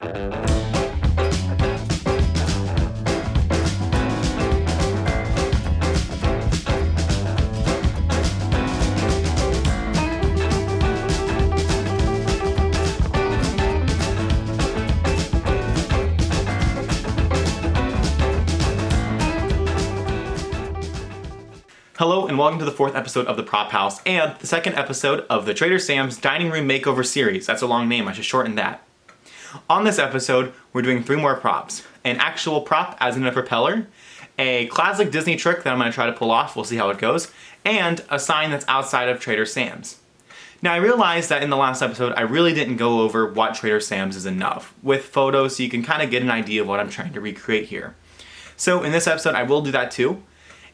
Hello and welcome to the 4th episode of The Prop House and the 2nd episode of the Trader Sam's Dining Room Makeover series. That's a long name, I should shorten that. On this episode, we're doing 3 more props. An actual prop as in a propeller, a classic Disney trick that I'm going to try to pull off, we'll see how it goes, and a sign that's outside of Trader Sam's. Now I realized that in the last episode I really didn't go over what Trader Sam's is enough with photos so you can kind of get an idea of what I'm trying to recreate here. So in this episode I will do that too,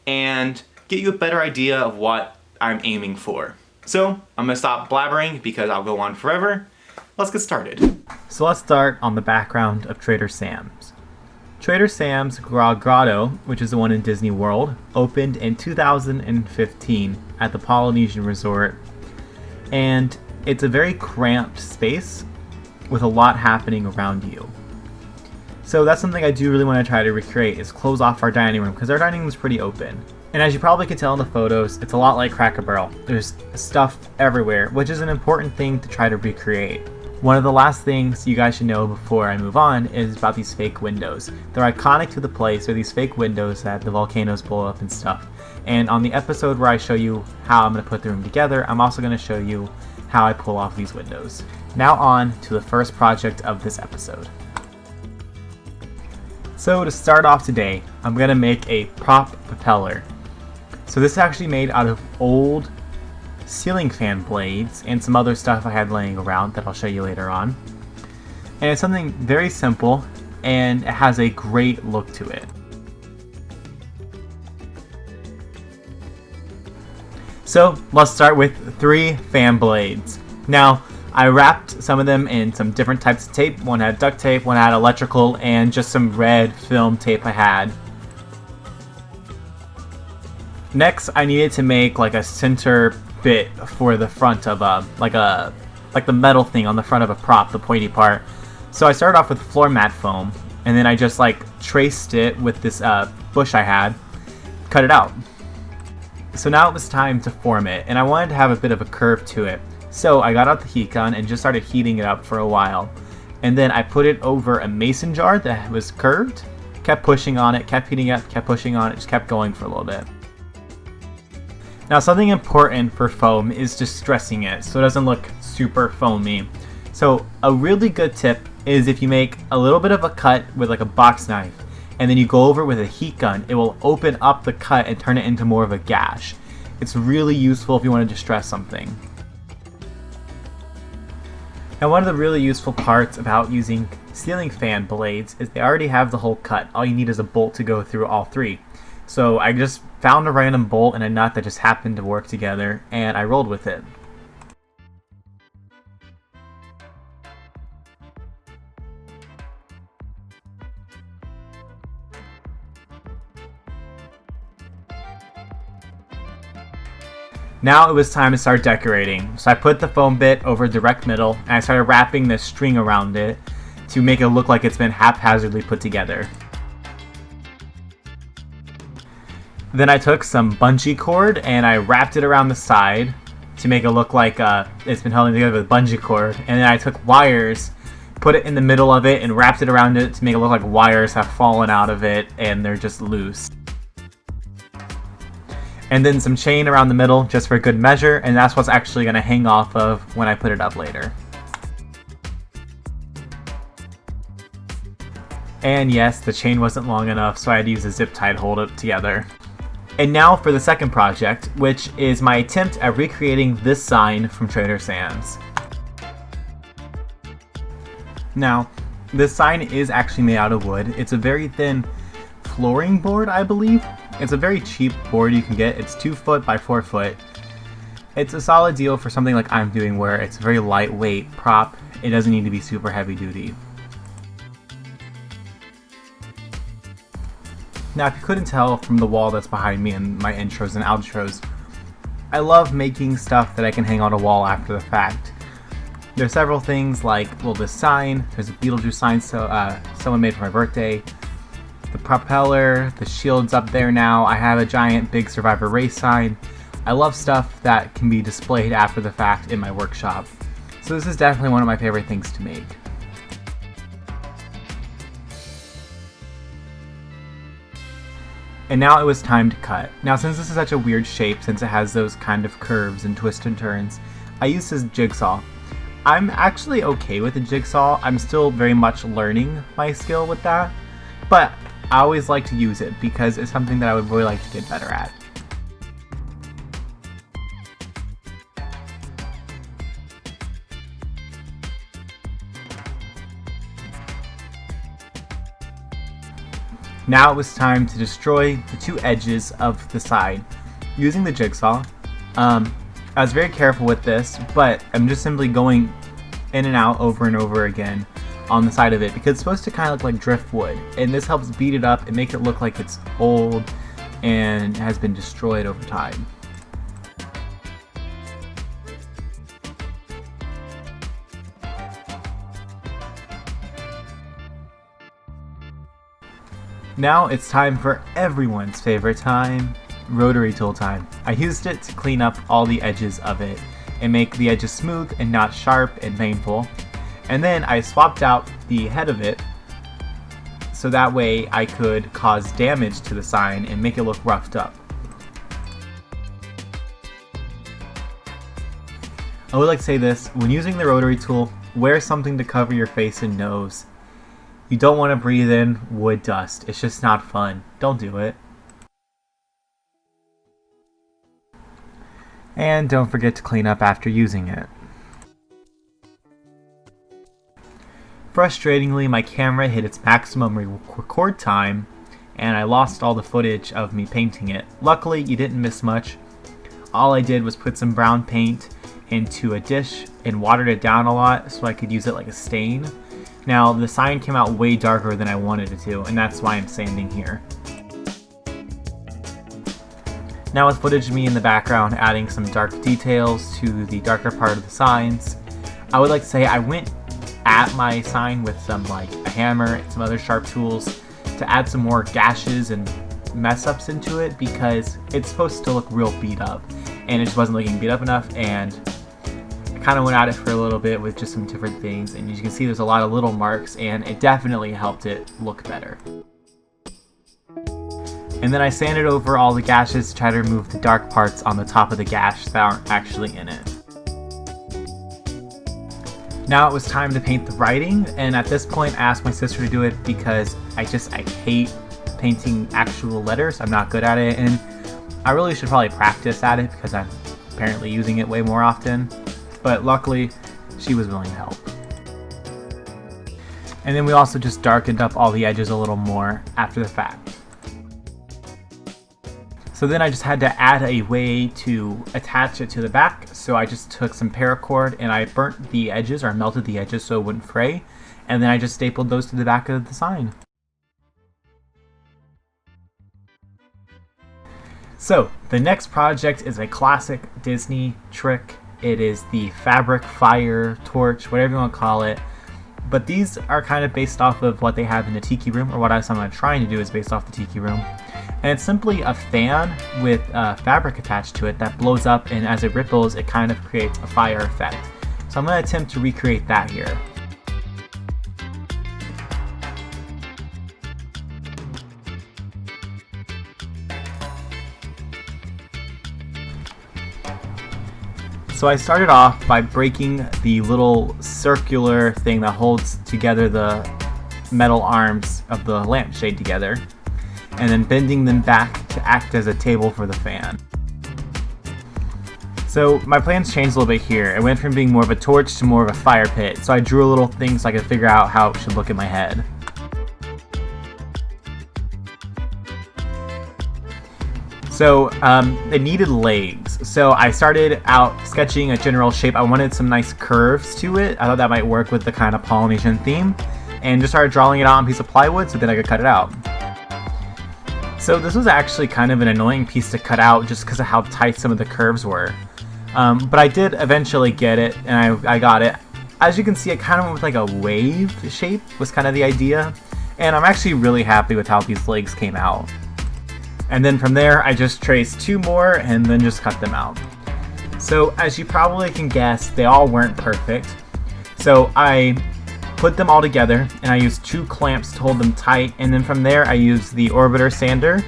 and get you a better idea of what I'm aiming for. So I'm gonna stop blabbering because I'll go on forever. Let's get started. So let's start on the background of Trader Sam's. Trader Sam's Grotto, which is the one in Disney World, opened in 2015 at the Polynesian Resort, and it's a very cramped space with a lot happening around you. So that's something I do really want to try to recreate, is close off our dining room, because our dining room is pretty open. And as you probably can tell in the photos, it's a lot like Cracker Barrel. There's stuff everywhere, which is an important thing to try to recreate. One of the last things you guys should know before I move on is about these fake windows. They're iconic to the place. They're these fake windows that the volcanoes blow up and stuff. And on the episode where I show you how I'm going to put the room together, I'm also going to show you how I pull off these windows. Now on to the first project of this episode. So to start off today, I'm going to make a prop propeller. So this is actually made out of old ceiling fan blades and some other stuff I had laying around that I'll show you later on. And it's something very simple and it has a great look to it. So let's start with 3 fan blades. Now I wrapped some of them in some different types of tape. One had duct tape, one had electrical, and just some red film tape I had. Next, I needed to make like a center bit for the front of like the metal thing on the front of a prop, the pointy part. So I started off with floor mat foam, and then I just like traced it with this bush I had, cut it out. So now it was time to form it, and I wanted to have a bit of a curve to it. So I got out the heat gun and just started heating it up for a while. And then I put it over a mason jar that was curved, kept pushing on it, kept heating it up, kept pushing on it, just kept going for a little bit. Now something important for foam is just stressing it so it doesn't look super foamy. So a really good tip is if you make a little bit of a cut with like a box knife and then you go over with a heat gun, it will open up the cut and turn it into more of a gash. It's really useful if you want to distress something. Now one of the really useful parts about using ceiling fan blades is they already have the whole cut. All you need is a bolt to go through all 3. So I just found a random bolt and a nut that just happened to work together, and I rolled with it. Now it was time to start decorating. So I put the foam bit over direct middle, and I started wrapping this string around it to make it look like it's been haphazardly put together. Then I took some bungee cord and I wrapped it around the side to make it look like it's been held together with bungee cord. And then I took wires, put it in the middle of it, and wrapped it around it to make it look like wires have fallen out of it and they're just loose. And then some chain around the middle just for good measure, and that's what's actually going to hang off of when I put it up later. And yes, the chain wasn't long enough, so I had to use a zip tie to hold it together. And now for the second project, which is my attempt at recreating this sign from Trader Sam's. Now, this sign is actually made out of wood. It's a very thin flooring board, I believe. It's a very cheap board you can get. It's 2 foot by 4 foot. It's a solid deal for something like I'm doing where it's a very lightweight prop. It doesn't need to be super heavy duty. Now, if you couldn't tell from the wall that's behind me and my intros and outros, I love making stuff that I can hang on a wall after the fact. There's several things like, well, this sign, there's a Beetlejuice sign someone made for my birthday, the propeller, the shield's up there now, I have a giant big Survivor Race sign. I love stuff that can be displayed after the fact in my workshop. So this is definitely one of my favorite things to make. And now it was time to cut. Now since this is such a weird shape, since it has those kind of curves and twists and turns, I used this jigsaw. I'm actually okay with the jigsaw. I'm still very much learning my skill with that, but I always like to use it because it's something that I would really like to get better at. Now it was time to destroy the two edges of the side using the jigsaw. I was very careful with this, but I'm just simply going in and out over and over again on the side of it because it's supposed to kind of look like driftwood, and this helps beat it up and make it look like it's old and has been destroyed over time. Now it's time for everyone's favorite time, rotary tool time. I used it to clean up all the edges of it and make the edges smooth and not sharp and painful. And then I swapped out the head of it so that way I could cause damage to the sign and make it look roughed up. I would like to say this, when using the rotary tool, wear something to cover your face and nose. You don't want to breathe in wood dust. It's just not fun. Don't do it. And don't forget to clean up after using it. Frustratingly, my camera hit its maximum record time and I lost all the footage of me painting it. Luckily, you didn't miss much. All I did was put some brown paint into a dish and watered it down a lot so I could use it like a stain. Now, the sign came out way darker than I wanted it to, and that's why I'm sanding here. Now with footage of me in the background adding some dark details to the darker part of the signs, I would like to say I went at my sign with some like a hammer and some other sharp tools to add some more gashes and mess ups into it because it's supposed to look real beat up, and it just wasn't looking beat up enough, and kind of went at it for a little bit with just some different things, and you can see there's a lot of little marks, and it definitely helped it look better. And then I sanded over all the gashes to try to remove the dark parts on the top of the gash that aren't actually in it. Now it was time to paint the writing, and at this point I asked my sister to do it because I hate painting actual letters. I'm not good at it, and I really should probably practice at it because I'm apparently using it way more often. But luckily, she was willing to help. And then we also just darkened up all the edges a little more after the fact. So then I just had to add a way to attach it to the back, so I just took some paracord and I burnt the edges, or melted the edges so it wouldn't fray, and then I just stapled those to the back of the sign. So, the next project is a classic Disney trick. It is the fabric fire torch, whatever you want to call it. But these are kind of based off of what they have in the Tiki Room, or what I'm trying to do is based off the Tiki Room. And it's simply a fan with fabric attached to it that blows up, and as it ripples, it kind of creates a fire effect. So I'm going to attempt to recreate that here. So I started off by breaking the little circular thing that holds together the metal arms of the lampshade together, and then bending them back to act as a table for the fan. So my plans changed a little bit here. It went from being more of a torch to more of a fire pit, so I drew a little thing so I could figure out how it should look in my head. So it needed legs. So I started out sketching a general shape. I wanted some nice curves to it. I thought that might work with the kind of Polynesian theme, and just started drawing it out on a piece of plywood so then I could cut it out. So this was actually kind of an annoying piece to cut out just because of how tight some of the curves were. But I did eventually get it, and I got it. as you can see, I kind of went with like a wave shape was kind of the idea. And I'm actually really happy with how these legs came out. And then from there, I just traced 2 more and then just cut them out. So as you probably can guess, they all weren't perfect. So I put them all together and I used 2 clamps to hold them tight. And then from there, I used the orbiter sander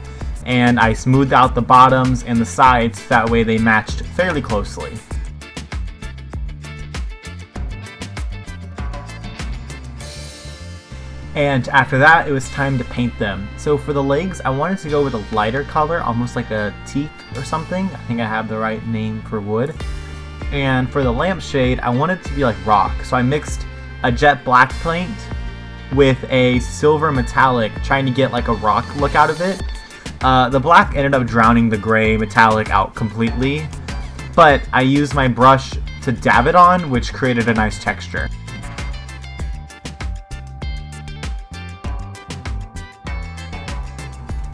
and I smoothed out the bottoms and the sides. That way they matched fairly closely. And after that, it was time to paint them. So for the legs, I wanted to go with a lighter color, almost like a teak or something. I think I have the right name for wood. And for the lampshade, I wanted it to be like rock. So I mixed a jet black paint with a silver metallic, trying to get like a rock look out of it. The black ended up drowning the gray metallic out completely, but I used my brush to dab it on, which created a nice texture.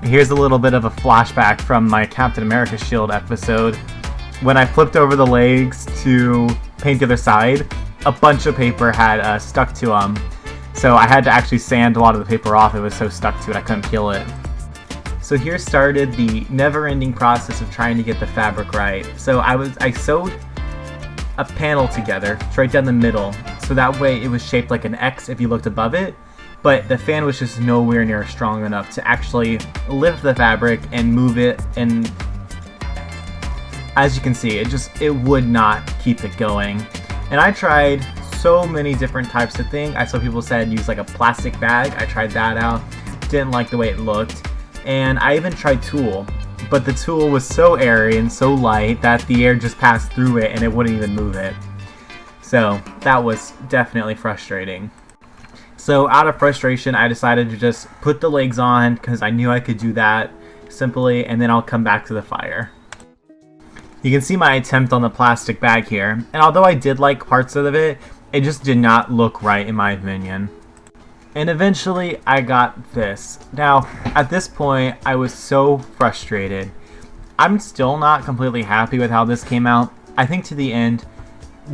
Here's a little bit of a flashback from my Captain America shield episode. When I flipped over the legs to paint the other side, a bunch of paper had stuck to them. So I had to actually sand a lot of the paper off. It was so stuck to it, I couldn't peel it. So here started the never-ending process of trying to get the fabric right. So I sewed a panel together, right down the middle, so that way it was shaped like an X if you looked above it. But the fan was just nowhere near strong enough to actually lift the fabric and move it, and as you can see, it would not keep it going. And I tried so many different types of things. I saw people said use like a plastic bag. I tried that out, didn't like the way it looked. And I even tried tulle, but the tulle was so airy and so light that the air just passed through it and it wouldn't even move it. So that was definitely frustrating. So out of frustration, I decided to just put the legs on because I knew I could do that simply, and then I'll come back to the fire. You can see my attempt on the plastic bag here, and although I did like parts of it, it just did not look right in my opinion. And eventually I got this. Now, at this point, I was so frustrated. I'm still not completely happy with how this came out. I think to the end,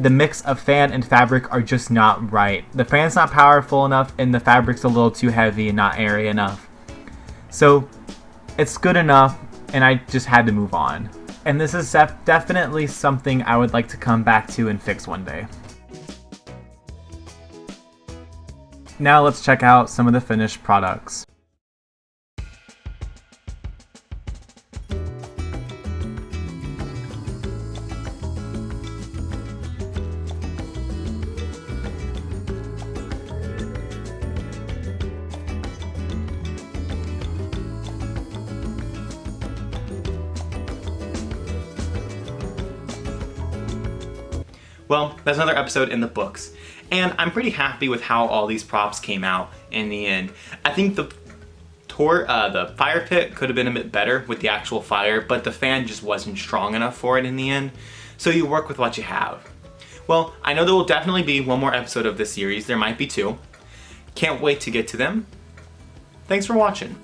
the mix of fan and fabric are just not right. The fan's not powerful enough and the fabric's a little too heavy and not airy enough. So it's good enough and I just had to move on. And this is definitely something I would like to come back to and fix one day. Now let's check out some of the finished products. Well, that's another episode in the books. And I'm pretty happy with how all these props came out in the end. I think the fire pit could have been a bit better with the actual fire, but the fan just wasn't strong enough for it in the end. So you work with what you have. Well, I know there will definitely be one more episode of this series. There might be 2. Can't wait to get to them. Thanks for watching.